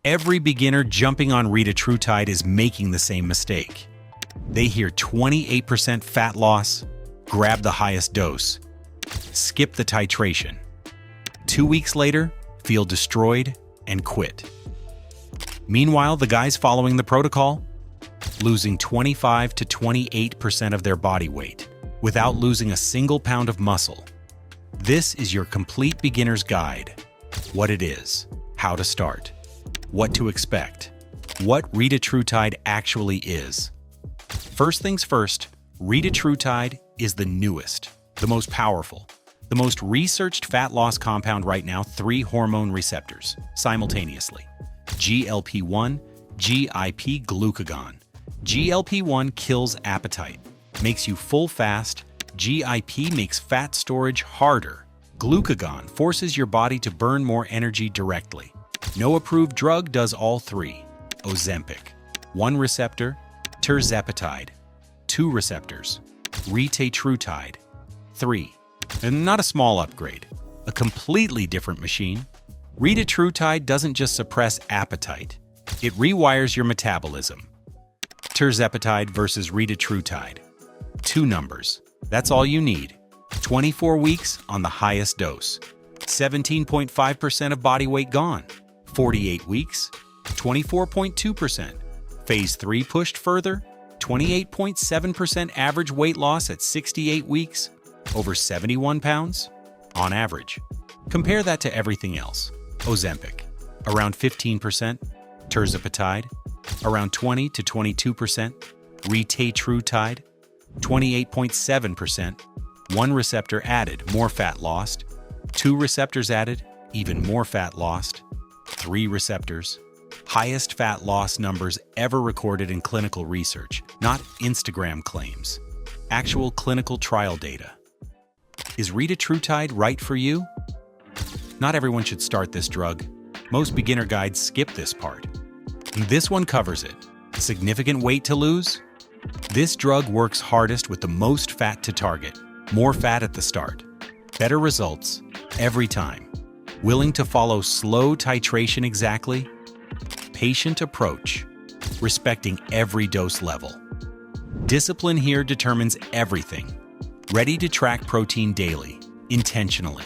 Every beginner jumping on Retatrutide is making the same mistake. They hear 28% fat loss, grab the highest dose, skip the titration. 2 weeks later, feel destroyed and quit. Meanwhile, the guys following the protocol, losing 25 to 28% of their body weight without losing a single pound of muscle. This is your complete beginner's guide. What it is, how to start, what to expect, what Retatrutide actually is. First things first, Retatrutide is the newest, the most powerful, the most researched fat loss compound right now, 3 hormone receptors simultaneously. GLP-1, GIP, glucagon. GLP-1 kills appetite, makes you full fast. GIP makes fat storage harder. Glucagon forces your body to burn more energy directly. No approved drug does all 3. Ozempic, 1 receptor. Tirzepatide, 2 receptors. Retatrutide, 3. And not a small upgrade, a completely different machine. Retatrutide doesn't just suppress appetite, it rewires your metabolism. Tirzepatide versus Retatrutide. 2 numbers. That's all you need. 24 weeks on the highest dose. 17.5% of body weight gone. 48 weeks, 24.2%. Phase 3 pushed further, 28.7% average weight loss at 68 weeks, over 71 pounds on average. Compare that to everything else. Ozempic, around 15%. Tirzepatide, around 20 to 22%. Retatrutide, 28.7%. 1 receptor added, more fat lost. 2 receptors added, even more fat lost. 3 receptors, highest fat loss numbers ever recorded in clinical research, not Instagram claims. Actual clinical trial data. Is Retatrutide right for you? Not everyone should start this drug. Most beginner guides skip this part. This one covers it. Significant weight to lose? This drug works hardest with the most fat to target. More fat at the start. Better results every time. Willing to follow slow titration exactly? Patient approach. Respecting every dose level. Discipline here determines everything. Ready to track protein daily, intentionally.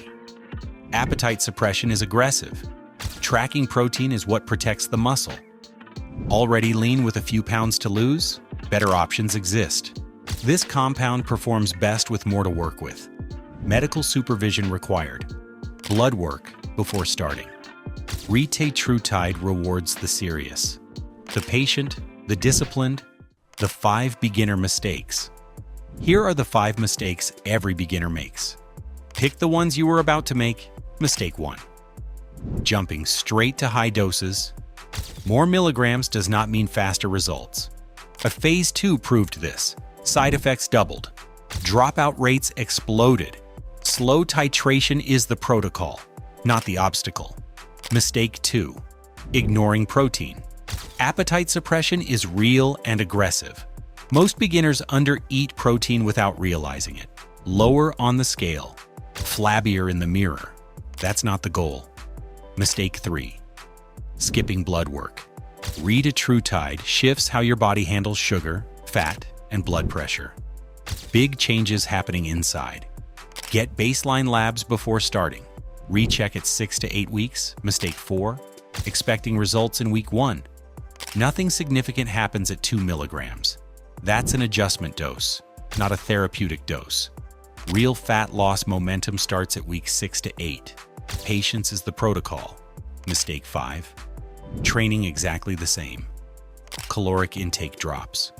Appetite suppression is aggressive. Tracking protein is what protects the muscle. Already lean with a few pounds to lose? Better options exist. This compound performs best with more to work with. Medical supervision required. Blood work before starting. Retatrutide rewards the serious. The patient, the disciplined, the 5 beginner mistakes. Here are the 5 mistakes every beginner makes. Pick the ones you were about to make. Mistake 1. Jumping straight to high doses. More milligrams does not mean faster results. A phase 2 proved this. Side effects doubled. Dropout rates exploded. Slow titration is the protocol, not the obstacle. Mistake 2. Ignoring protein. Appetite suppression is real and aggressive. Most beginners undereat protein without realizing it. Lower on the scale. Flabbier in the mirror. That's not the goal. Mistake 3. Skipping blood work. Retatrutide shifts how your body handles sugar, fat, and blood pressure. Big changes happening inside. Get baseline labs before starting. Recheck at 6 to 8 weeks. Mistake 4. Expecting results in week 1. Nothing significant happens at 2 milligrams. That's an adjustment dose, not a therapeutic dose. Real fat loss momentum starts at week 6 to 8. Patience is the protocol. Mistake 5. Training exactly the same. Caloric intake drops.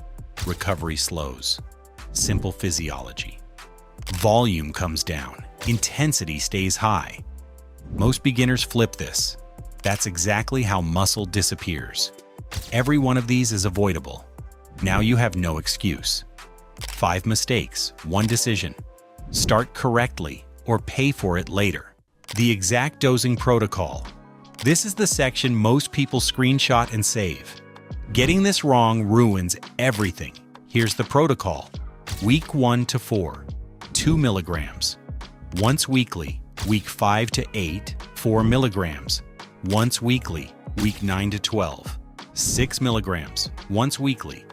Recovery slows. Simple physiology. Volume comes down. Intensity stays high. Most beginners flip this. That's exactly how muscle disappears. Every one of these is avoidable. Now you have no excuse. 5 mistakes, 1 decision. Start correctly or pay for it later. The exact dosing protocol. This is the section most people screenshot and save. Getting this wrong ruins everything. Here's the protocol. Week 1 to 4, 2 milligrams. Once weekly, week 5 to 8, 4 milligrams. Once weekly, week 9 to 12, 6 milligrams once weekly,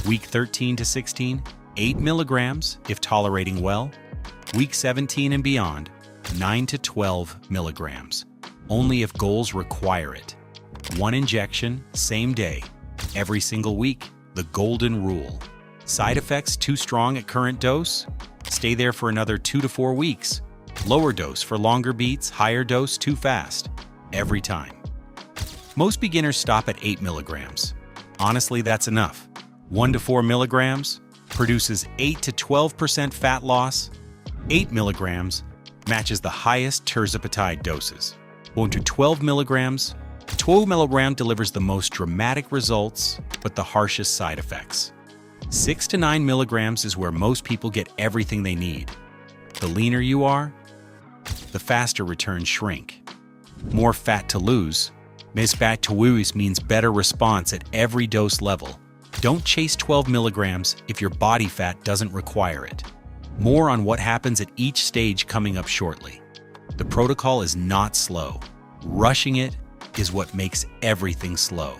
week 13 to 16, 8 milligrams if tolerating well, week 17 and beyond, 9 to 12 milligrams, only if goals require it. 1 injection, same day, every single week, the golden rule. Side effects too strong at current dose? Stay there for another 2 to 4 weeks. Lower dose for longer beats, higher dose too fast. Every time. Most beginners stop at 8 milligrams. Honestly, that's enough. 1 to 4 milligrams produces 8 to 12% fat loss. 8 milligrams matches the highest Tirzepatide doses. 1 to 12 milligrams, 12 milligram delivers the most dramatic results, but the harshest side effects. 6 to 9 milligrams is where most people get everything they need. The leaner you are, the faster returns shrink. More fat to lose. Més fat to lose means better response at every dose level. Don't chase 12 milligrams if your body fat doesn't require it. More on what happens at each stage coming up shortly. The protocol is not slow. Rushing it is what makes everything slow.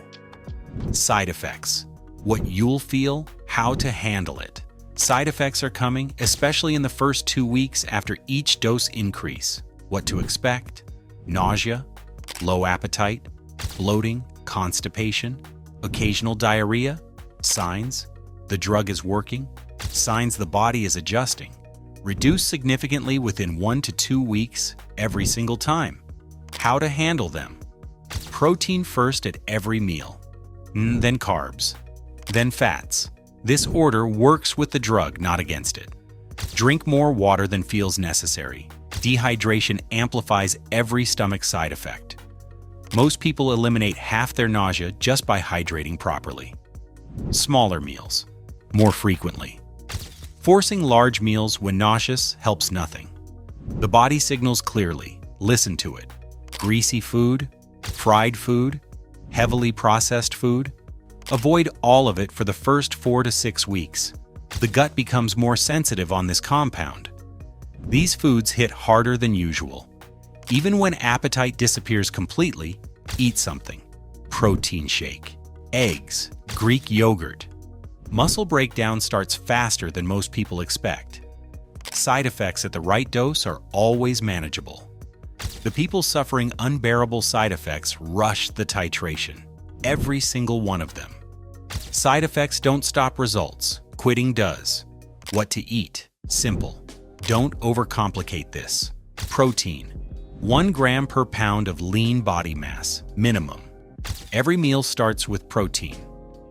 Side effects. What you'll feel, how to handle it. Side effects are coming, especially in the first 2 weeks after each dose increase. What to expect? Nausea, low appetite, bloating, constipation, occasional diarrhea. Signs: the drug is working. Signs the body is adjusting. Reduce significantly within 1 to 2 weeks every single time. How to handle them. Protein first at every meal. Then carbs. Then fats. This order works with the drug, not against it. Drink more water than feels necessary. Dehydration amplifies every stomach side effect. Most people eliminate half their nausea just by hydrating properly. Smaller meals. More frequently. Forcing large meals when nauseous helps nothing. The body signals clearly. Listen to it. Greasy food, fried food, heavily processed food. Avoid all of it for the first 4 to 6 weeks. The gut becomes more sensitive on this compound. These foods hit harder than usual. Even when appetite disappears completely, eat something. Protein shake, eggs, Greek yogurt. Muscle breakdown starts faster than most people expect. Side effects at the right dose are always manageable. The people suffering unbearable side effects rush the titration. Every single one of them. Side effects don't stop results. Quitting does. What to eat. Simple. Don't overcomplicate this. Protein. 1 gram per pound of lean body mass, minimum. Every meal starts with protein,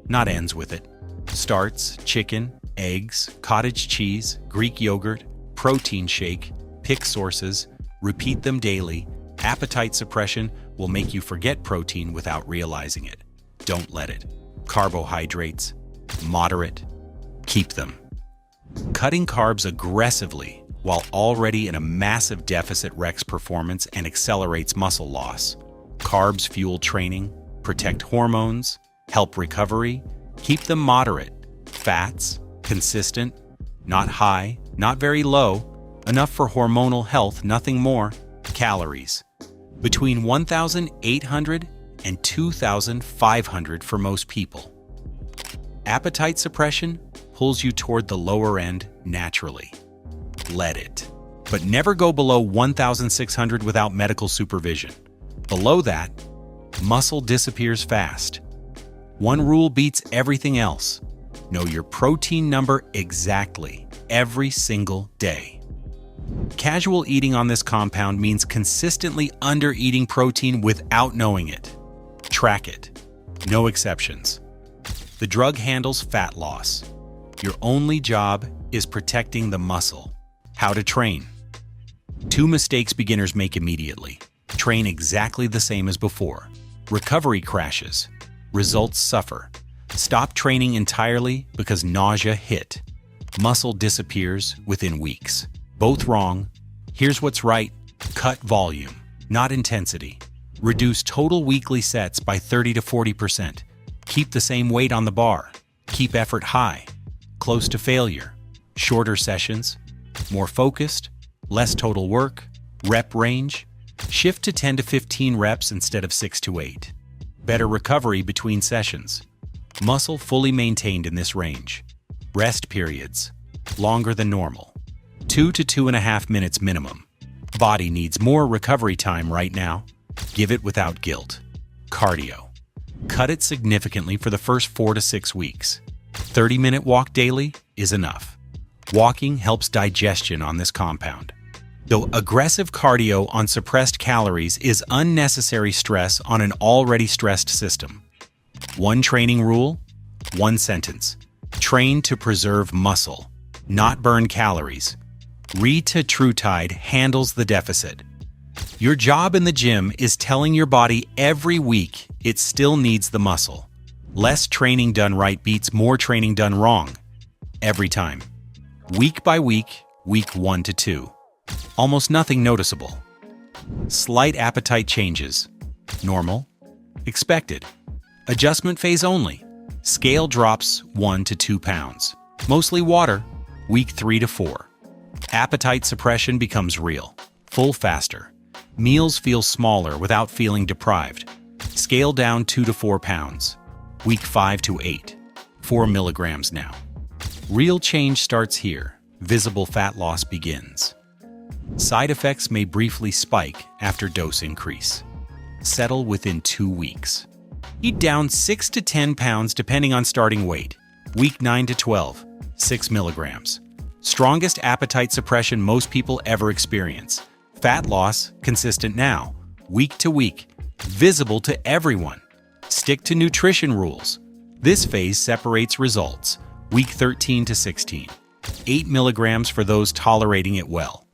not ends with it. Starts chicken, eggs, cottage cheese, Greek yogurt, protein shake, pick sources, repeat them daily. Appetite suppression will make you forget protein without realizing it. Don't let it. Carbohydrates, moderate, keep them. Cutting carbs aggressively while already in a massive deficit wrecks performance and accelerates muscle loss. Carbs fuel training, protect hormones, help recovery, keep them moderate. Fats, consistent, not high, not very low, enough for hormonal health, nothing more. Calories, between 1,800 and 2,500 for most people. Appetite suppression pulls you toward the lower end naturally. Let it. But never go below 1,600 without medical supervision. Below that, muscle disappears fast. One rule beats everything else. Know your protein number exactly, every single day. Casual eating on this compound means consistently under-eating protein without knowing it. Track it. No exceptions. The drug handles fat loss. Your only job is protecting the muscle. How to train. 2 mistakes beginners make immediately. Train exactly the same as before. Recovery crashes. Results suffer. Stop training entirely because nausea hit. Muscle disappears within weeks. Both wrong. Here's what's right. Cut volume, not intensity. Reduce total weekly sets by 30 to 40%. Keep the same weight on the bar. Keep effort high. Close to failure. Shorter sessions. More focused. Less total work. Rep range. Shift to 10 to 15 reps instead of 6 to 8. Better recovery between sessions. Muscle fully maintained in this range. Rest periods. Longer than normal. 2 to 2.5 minutes minimum. Body needs more recovery time right now. Give it without guilt. Cardio. Cut it significantly for the first 4 to 6 weeks. 30-minute walk daily is enough. Walking helps digestion on this compound. Though aggressive cardio on suppressed calories is unnecessary stress on an already stressed system. One training rule, one sentence. Train to preserve muscle, not burn calories. Retatrutide handles the deficit. Your job in the gym is telling your body every week it still needs the muscle. Less training done right beats more training done wrong. Every time. Week by week, week 1 to 2. Almost nothing noticeable. Slight appetite changes. Normal. Expected. Adjustment phase only. Scale drops 1 to 2 pounds. Mostly water. Week 3 to 4. Appetite suppression becomes real. Full faster. Meals feel smaller without feeling deprived. Scale down 2 to 4 pounds. Week 5 to 8. 4 milligrams now. Real change starts here. Visible fat loss begins. Side effects may briefly spike after dose increase. Settle within 2 weeks. Eat down 6 to 10 pounds depending on starting weight. Week 9 to 12, 6 milligrams. Strongest appetite suppression most people ever experience. Fat loss consistent now, week to week, visible to everyone. Stick to nutrition rules. This phase separates results. Week 13 to 16, 8 milligrams for those tolerating it well.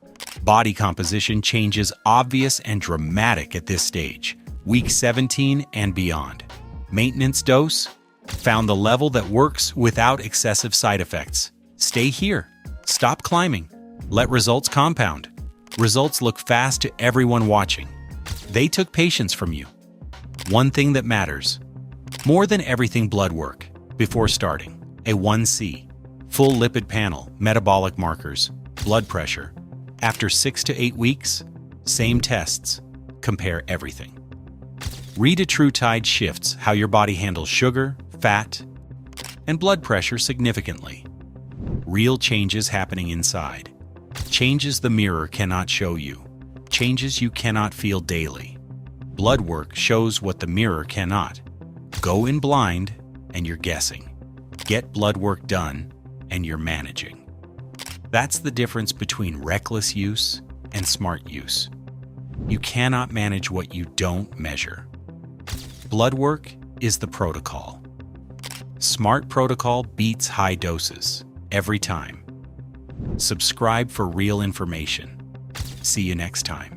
Body composition changes obvious and dramatic at this stage. Week 17 and beyond. Maintenance dose? Found the level that works without excessive side effects. Stay here. Stop climbing. Let results compound. Results look fast to everyone watching. They took patience from you. One thing that matters. More than everything, blood work. Before starting, A1C, full lipid panel, metabolic markers, blood pressure. After 6 to 8 weeks, same tests. Compare everything. Retatrutide shifts how your body handles sugar, fat, and blood pressure significantly. Real changes happening inside. Changes the mirror cannot show you. Changes you cannot feel daily. Blood work shows what the mirror cannot. Go in blind and you're guessing. Get blood work done and you're managing. That's the difference between reckless use and smart use. You cannot manage what you don't measure. Blood work is the protocol. Smart protocol beats high doses every time. Subscribe for real information. See you next time.